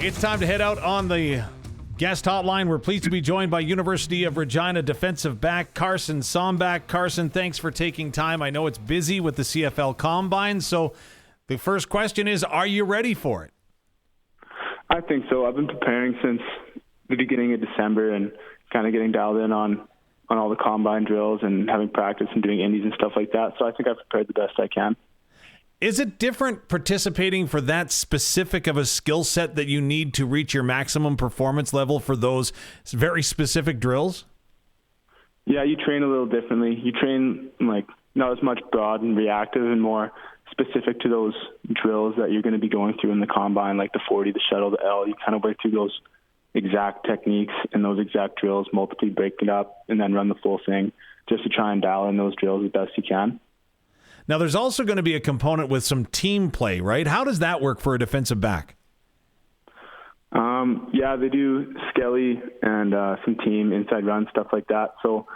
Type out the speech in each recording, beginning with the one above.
It's time to head out on the guest hotline. We're pleased to be joined by University of Regina defensive back Carson Sombach. Carson, thanks for taking time. I know it's busy with the CFL Combine, so the first question is, are you ready for it? I think so. I've been preparing since the beginning of December and kind of getting dialed in on all the Combine drills and having practice and doing indies and stuff like that. So I think I've prepared the best I can. Is it different participating for that specific of a skill set that you need to reach your maximum performance level for those very specific drills? Yeah, you train a little differently. You train like not as much broad and reactive and more specific to those drills that you're going to be going through in the Combine, like the 40, the shuttle, the L. You kind of work through those exact techniques and those exact drills, multiply break it up, and then run the full thing just to try and dial in those drills as best you can. Now, there's also going to be a component with some team play, right? How does that work for a defensive back? Yeah, they do skelly and some team inside run, stuff like that. So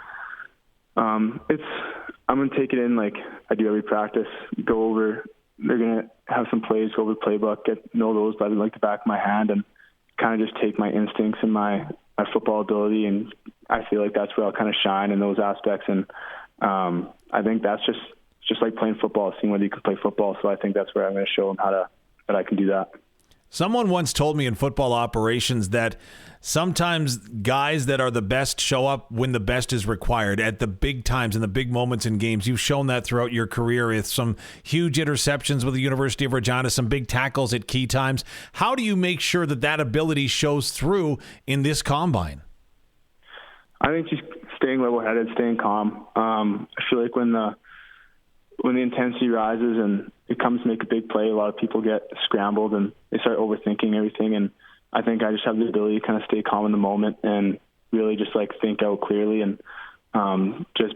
I'm going to take it in like I do every practice, go over, they're going to have some plays, go over the playbook, know those by like the back of my hand, and kind of just take my instincts and my football ability, and I feel like that's where I'll kind of shine in those aspects. And I think that's just like playing football, seeing whether you can play football. So I think that's where I'm going to show them that I can do that. Someone once told me in football operations that sometimes guys that are the best show up when the best is required at the big times and the big moments in games. You've shown that throughout your career with some huge interceptions with the University of Regina, some big tackles at key times. How do you make sure that ability shows through in this Combine? I think just staying level-headed, staying calm. I feel like when the intensity rises and it comes to make a big play, a lot of people get scrambled and they start overthinking everything. And I think I just have the ability to kind of stay calm in the moment and really just like think out clearly and just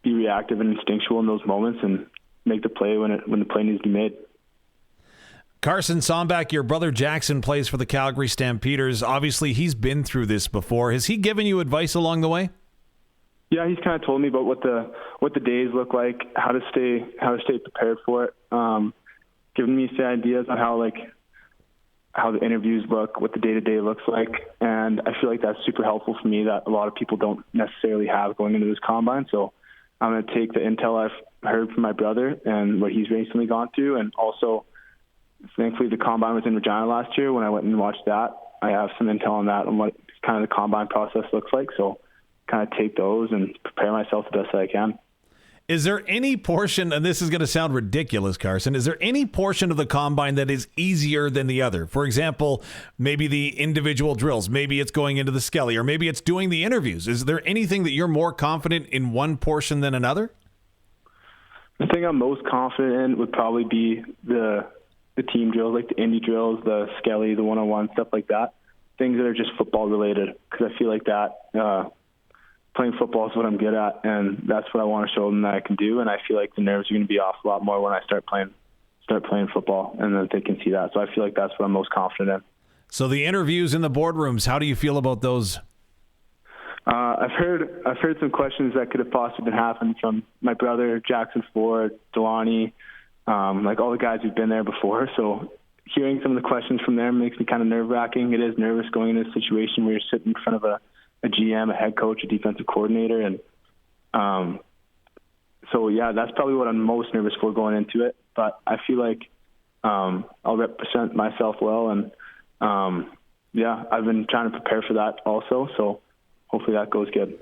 be reactive and instinctual in those moments and make the play when the play needs to be made. Carson Sombach, your brother Jackson plays for the Calgary Stampeders. Obviously, he's been through this before. Has he given you advice along the way? Yeah, he's kind of told me about what the days look like, how to stay prepared for it. Giving me some ideas on how the interviews look, what the day-to-day looks like, and I feel like that's super helpful for me that a lot of people don't necessarily have going into this Combine. So I'm going to take the intel I've heard from my brother and what he's recently gone through, and also thankfully the Combine was in Regina last year. When I went and watched that, I have some intel on that and what kind of the Combine process looks like. So kind of take those and prepare myself the best that I can. Is there any portion, and this is going to sound ridiculous, Carson, is there any portion of the Combine that is easier than the other? For example, maybe the individual drills, maybe it's going into the skelly, or maybe it's doing the interviews. Is there anything that you're more confident in one portion than another? The thing I'm most confident in would probably be the team drills, like the indie drills, the skelly, the one-on-one, stuff like that. Things that are just football related, because I feel like that playing football is what I'm good at, and that's what I want to show them that I can do. And I feel like the nerves are going to be off a lot more when I start playing football, and then they can see that. So I feel like that's what I'm most confident in. So the interviews in the boardrooms, how do you feel about those? I've heard some questions that could have possibly been happening from my brother, Jackson Ford, Delani, like all the guys who've been there before. So hearing some of the questions from them makes me kind of nerve-wracking. It is nervous going into a situation where you're sitting in front of a GM, a head coach, a defensive coordinator. And so, yeah, that's probably what I'm most nervous for going into it. But I feel like I'll represent myself well. And, yeah, I've been trying to prepare for that also. So hopefully that goes good.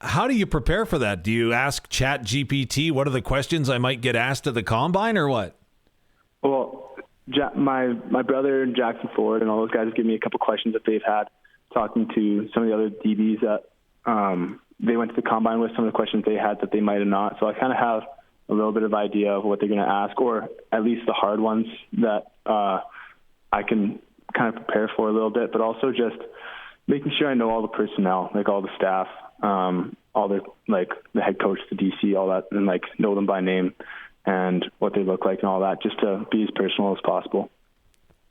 How do you prepare for that? Do you ask ChatGPT, what are the questions I might get asked at the Combine, or what? Well, my brother and Jackson Ford and all those guys have given me a couple questions that they've had talking to some of the other DBs that they went to the Combine with, some of the questions they had that they might have not. So I kind of have a little bit of idea of what they're going to ask, or at least the hard ones that I can kind of prepare for a little bit, but also just making sure I know all the personnel, like all the staff, all the, like the head coach, the DC, all that, and like know them by name and what they look like and all that, just to be as personal as possible.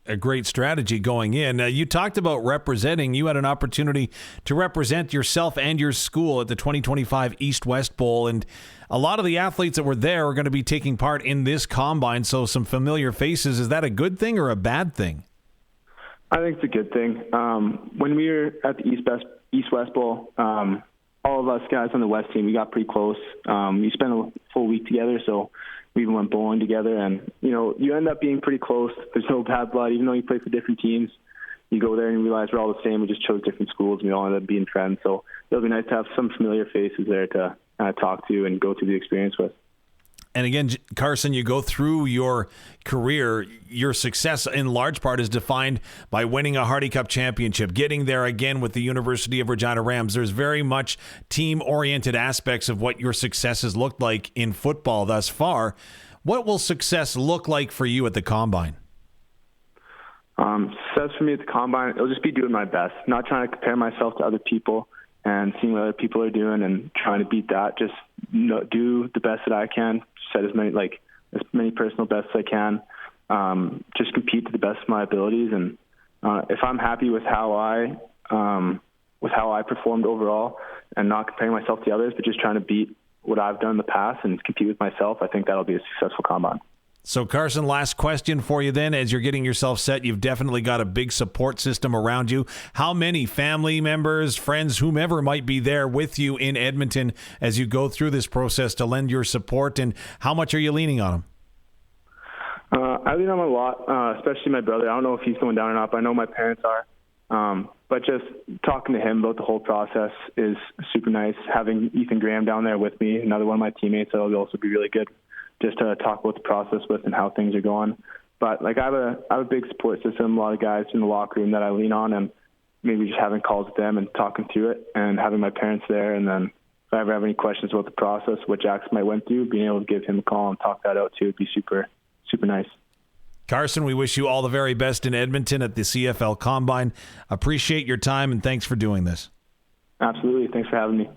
A great strategy going in. You talked about representing. You had an opportunity to represent yourself and your school at the 2025 East-West Bowl, and a lot of the athletes that were there are going to be taking part in this Combine, so some familiar faces. Is that a good thing or a bad thing? I think it's a good thing. When we were at the East-West Bowl, all of us guys on the West team, we got pretty close. We spent a full week together, so we even went bowling together. And, you end up being pretty close. There's no bad blood. Even though you play for different teams, you go there and you realize we're all the same. We just chose different schools, and we all ended up being friends. So it'll be nice to have some familiar faces there to talk to and go through the experience with. And again, Carson, you go through your career, your success in large part is defined by winning a Hardy Cup championship, getting there again with the University of Regina Rams. There's very much team-oriented aspects of what your success has looked like in football thus far. What will success look like for you at the Combine? Success for me at the Combine, it'll just be doing my best, not trying to compare myself to other people and seeing what other people are doing and trying to beat that. Just do the best that I can, set as many personal bests as I can, just compete to the best of my abilities. And if I'm happy with how I performed overall and not comparing myself to others, but just trying to beat what I've done in the past and compete with myself, I think that'll be a successful Combine. So, Carson, last question for you then. As you're getting yourself set, you've definitely got a big support system around you. How many family members, friends, whomever might be there with you in Edmonton as you go through this process to lend your support, and how much are you leaning on them? I lean on him a lot, especially my brother. I don't know if he's going down or not, but I know my parents are. But just talking to him about the whole process is super nice. Having Ethan Graham down there with me, another one of my teammates, that'll also be really good, just to talk about the process with and how things are going. But I have a big support system, a lot of guys in the locker room that I lean on, and maybe just having calls with them and talking through it, and having my parents there. And then if I ever have any questions about the process, what Jackson might went through, being able to give him a call and talk that out too would be super, super nice. Carson, we wish you all the very best in Edmonton at the CFL Combine. Appreciate your time, and thanks for doing this. Absolutely. Thanks for having me.